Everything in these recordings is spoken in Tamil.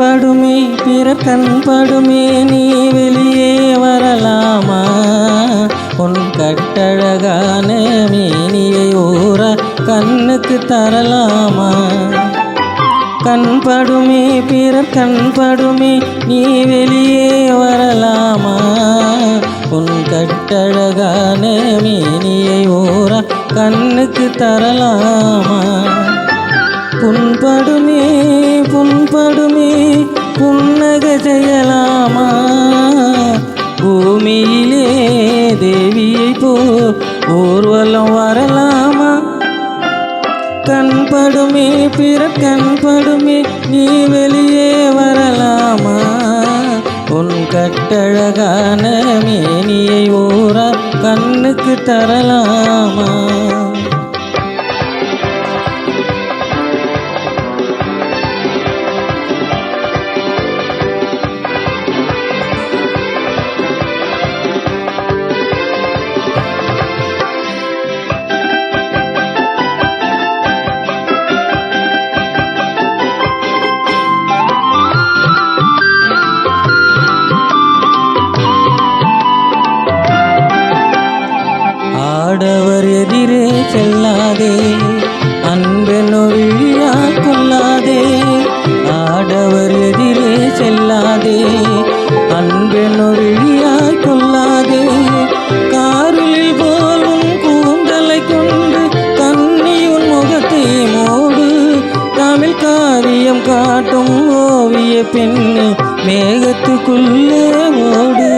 படுமே பிறர் கண் படுமே நீ வெளியே வரலாமா? உன் கட்டழகான மேனியை ஊற கண்ணுக்கு தரலாமா? கண் படுமே பிறர் கண் படுமே நீ வெளியே வரலாமா? உன் கட்டழகான மேனியை ஊற கண்ணுக்கு தரலாமா? புண்படுமே புண்படுமே புன்னக செய்யலாமா? பூமியிலே தேவியை போ ஊர்வலம் வரலாமா? கண்படுமே பிறர் கண்படுமே நீ வெளியே வரலாமா? உன் கட்டழகான மேனியை ஊற கண்ணுக்கு தரலாமா? ஆடவர் எதிரே செல்லாதே அன்பெனொழியால் கொள்ளாதே. ஆடவர் எதிரே செல்லாதே அன்பெனொழியால் கொள்ளாதே. காருளில் போலும் கூந்தலை கொண்டு கண்ணியுன் முகத்தை மூடு. தமிழ் காவியம் காட்டும் ஓவிய பெண்ணு மேகத்துக்குள்ளே ஓடு.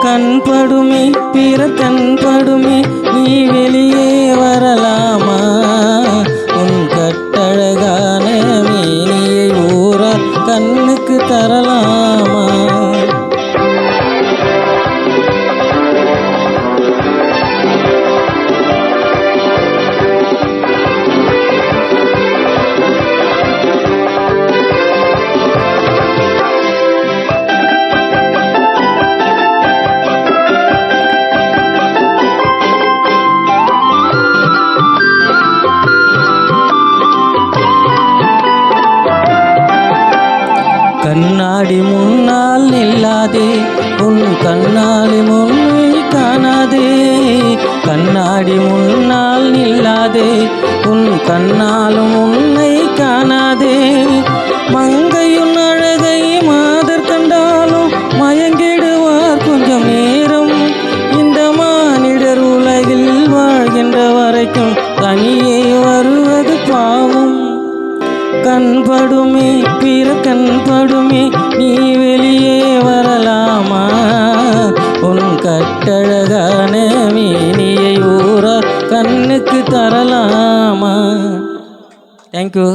கண்படுமே பிறர் கண்படுமே நீ வெளியே வரலாமா? உன் கட்டழகான மேனியை ஊற கண்ணுக்கு தரலாமா? கண்ணாடி முன்னால் நில்லாதே உன் கண்ணாடி முன்னை காணாதே. கண்ணாடி முன்னால் நில்லாதே உன் கண்ணாலும் உன்னை காணாதே. மங்கையுன் அழகை மாதர் கண்டாலும் மயங்கிடுவார் கொஞ்சம் நேரம். இந்த மானிடர் உலகில் வாழ்கின்ற வரைக்கும் தனியே வருவது பாவம். கண்படுமே பிறர் கண்படுமே நீ வெளியே வரலாமா? உன் கட்டழகான மேனியை ஊற கண்ணுக்கு தரலாமா? தேங்க்யூ.